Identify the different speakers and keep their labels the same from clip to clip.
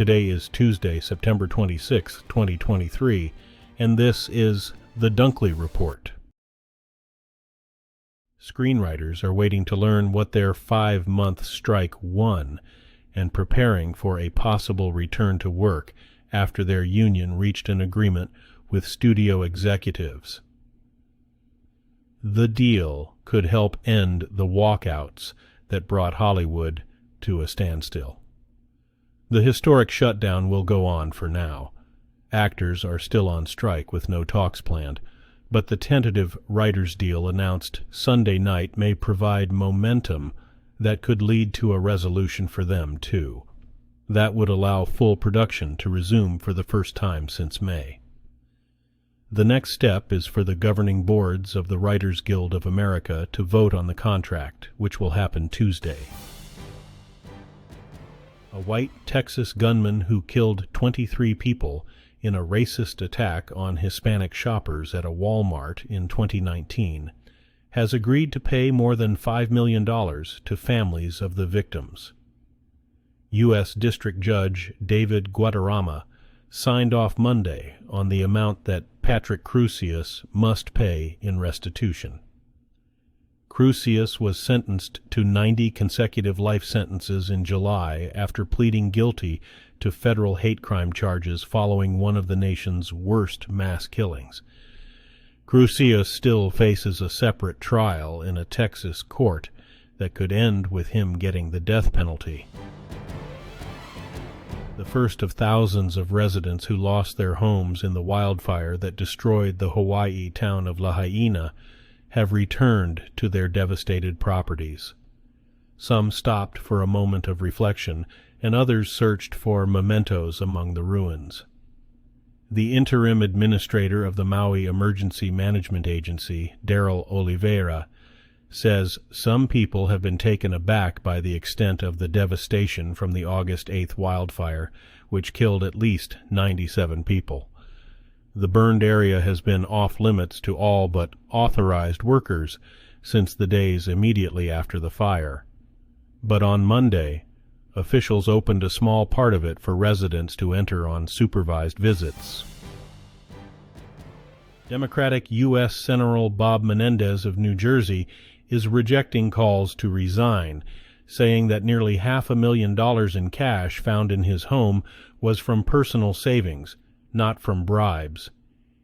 Speaker 1: Today is Tuesday, September 26, 2023, and this is the Dunkley Report. Screenwriters are waiting to learn what their 5-month strike won and preparing for a possible return to work after their union reached an agreement with studio executives. The deal could help end the walkouts that brought Hollywood to a standstill. The historic shutdown will go on for now. Actors are still on strike with no talks planned, but the tentative writers' deal announced Sunday night may provide momentum that could lead to a resolution for them, too. That would allow full production to resume for the first time since May. The next step is for the governing boards of the Writers Guild of America to vote on the contract, which will happen Tuesday. A white Texas gunman who killed 23 people in a racist attack on Hispanic shoppers at a Walmart in 2019 has agreed to pay more than $5 million to families of the victims. U.S. District Judge David Guadarrama signed off Monday on the amount that Patrick Crusius must pay in restitution. Crusius was sentenced to 90 consecutive life sentences in July after pleading guilty to federal hate crime charges following one of the nation's worst mass killings. Crusius still faces a separate trial in a Texas court that could end with him getting the death penalty. The first of thousands of residents who lost their homes in the wildfire that destroyed the Hawaii town of Lahaina have returned to their devastated properties. Some stopped for a moment of reflection, and others searched for mementos among the ruins. The interim administrator of the Maui Emergency Management Agency, Daryl Oliveira, says some people have been taken aback by the extent of the devastation from the August 8th wildfire, which killed at least 97 people. The burned area has been off-limits to all but authorized workers since the days immediately after the fire. But on Monday, officials opened a small part of it for residents to enter on supervised visits. Democratic U.S. Senator Bob Menendez of New Jersey is rejecting calls to resign, saying that nearly $500,000 in cash found in his home was from personal savings, not from bribes.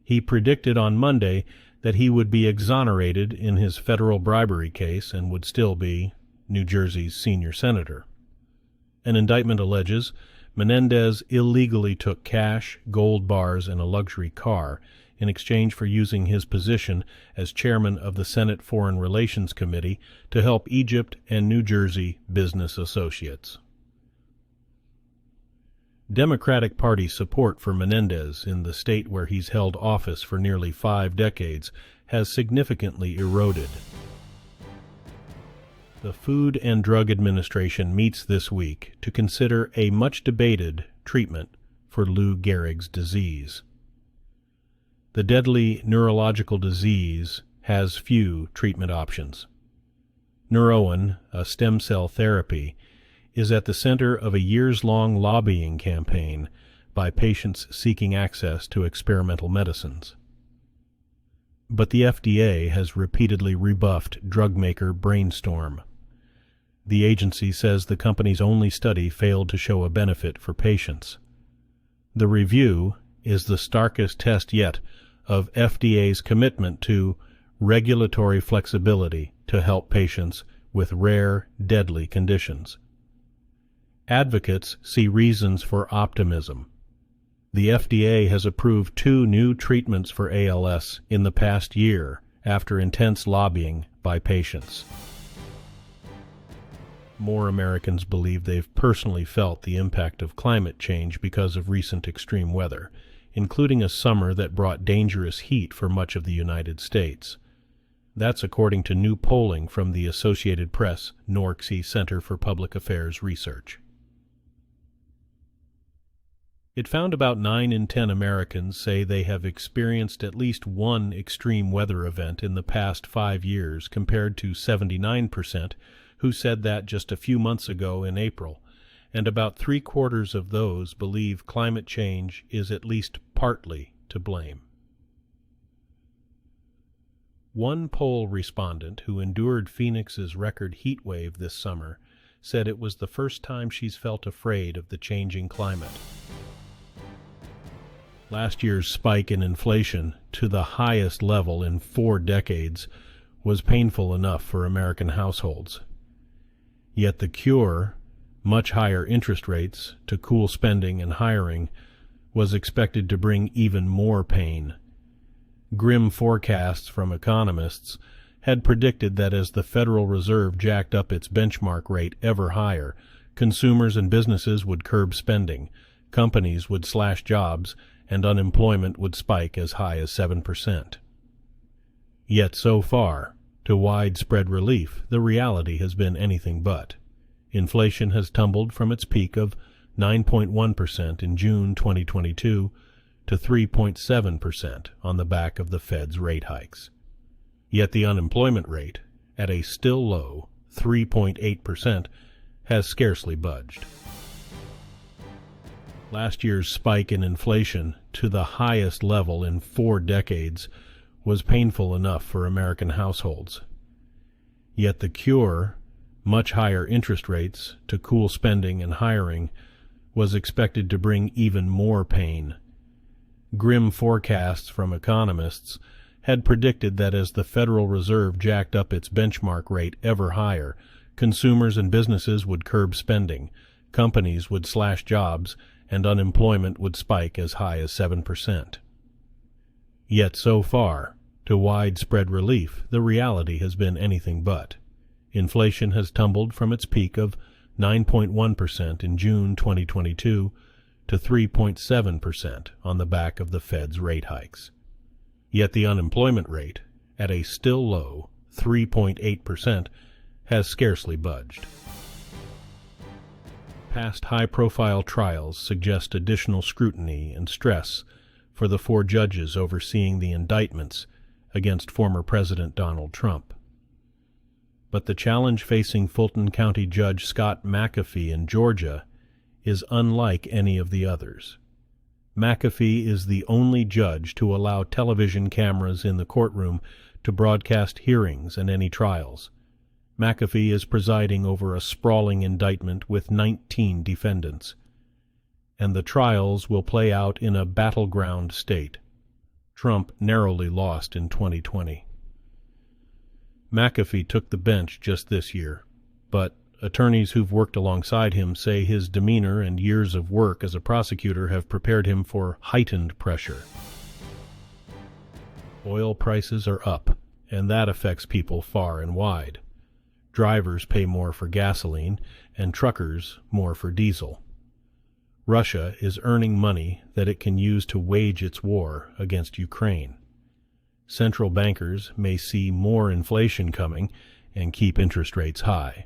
Speaker 1: He predicted on Monday that he would be exonerated in his federal bribery case and would still be New Jersey's senior senator. An indictment alleges Menendez illegally took cash, gold bars, and a luxury car in exchange for using his position as chairman of the Senate Foreign Relations Committee to help Egypt and New Jersey business associates. Democratic Party support for Menendez in the state where he's held office for nearly 5 decades has significantly eroded. The Food and Drug Administration meets this week to consider a much-debated treatment for Lou Gehrig's disease. The deadly neurological disease has few treatment options. Neuroin, a stem cell therapy, is at the center of a years-long lobbying campaign by patients seeking access to experimental medicines. But the FDA has repeatedly rebuffed drug maker Brainstorm. The agency says the company's only study failed to show a benefit for patients. The review is the starkest test yet of FDA's commitment to regulatory flexibility to help patients with rare, deadly conditions. Advocates see reasons for optimism. The FDA has approved 2 new treatments for ALS in the past year after intense lobbying by patients. More Americans believe they've personally felt the impact of climate change because of recent extreme weather, including a summer that brought dangerous heat for much of the United States. That's according to new polling from the Associated Press NORCC Center for Public Affairs Research. It found about 9 in 10 Americans say they have experienced at least one extreme weather event in the past 5 years, compared to 79% who said that just a few months ago in April, and about three-quarters of those believe climate change is at least partly to blame. One poll respondent who endured Phoenix's record heat wave this summer said it was the first time she's felt afraid of the changing climate. Last year's spike in inflation, to the highest level in 4 decades, was painful enough for American households. Yet the cure, much higher interest rates to cool spending and hiring, was expected to bring even more pain. Grim forecasts from economists had predicted that as the Federal Reserve jacked up its benchmark rate ever higher, consumers and businesses would curb spending, companies would slash jobs, and unemployment would spike as high as 7%. Yet so far, to widespread relief, the reality has been anything but. Inflation has tumbled from its peak of 9.1% in June 2022 to 3.7% on the back of the Fed's rate hikes. Yet the unemployment rate, at a still low 3.8%, has scarcely budged. Last year's spike in inflation, to the highest level in 4 decades, was painful enough for American households. Yet the cure, much higher interest rates to cool spending and hiring, was expected to bring even more pain. Grim forecasts from economists had predicted that as the Federal Reserve jacked up its benchmark rate ever higher, consumers and businesses would curb spending, companies would slash jobs, and unemployment would spike as high as 7%. Yet so far, to widespread relief, the reality has been anything but. Inflation has tumbled from its peak of 9.1% in June 2022 to 3.7% on the back of the Fed's rate hikes. Yet the unemployment rate, at a still low 3.8%, has scarcely budged. Past high-profile trials suggest additional scrutiny and stress for the 4 judges overseeing the indictments against former President Donald Trump. But the challenge facing Fulton County Judge Scott McAfee in Georgia is unlike any of the others. McAfee is the only judge to allow television cameras in the courtroom to broadcast hearings and any trials. McAfee is presiding over a sprawling indictment with 19 defendants, and the trials will play out in a battleground state. Trump narrowly lost in 2020. McAfee took the bench just this year, but attorneys who've worked alongside him say his demeanor and years of work as a prosecutor have prepared him for heightened pressure. Oil prices are up, and that affects people far and wide. Drivers pay more for gasoline, and truckers more for diesel. Russia is earning money that it can use to wage its war against Ukraine. Central bankers may see more inflation coming and keep interest rates high.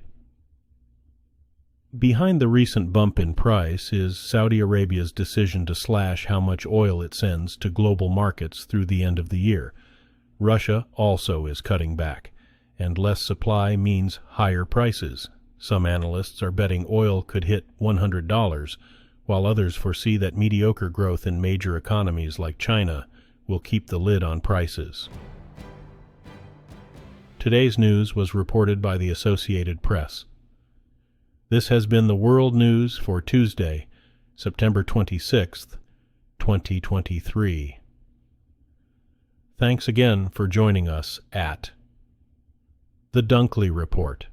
Speaker 1: Behind the recent bump in price is Saudi Arabia's decision to slash how much oil it sends to global markets through the end of the year. Russia also is cutting back, and less supply means higher prices. Some analysts are betting oil could hit $100, while others foresee that mediocre growth in major economies like China will keep the lid on prices. Today's news was reported by the Associated Press. This has been the World News for Tuesday, September 26th, 2023. Thanks again for joining us at The Dunkley Report.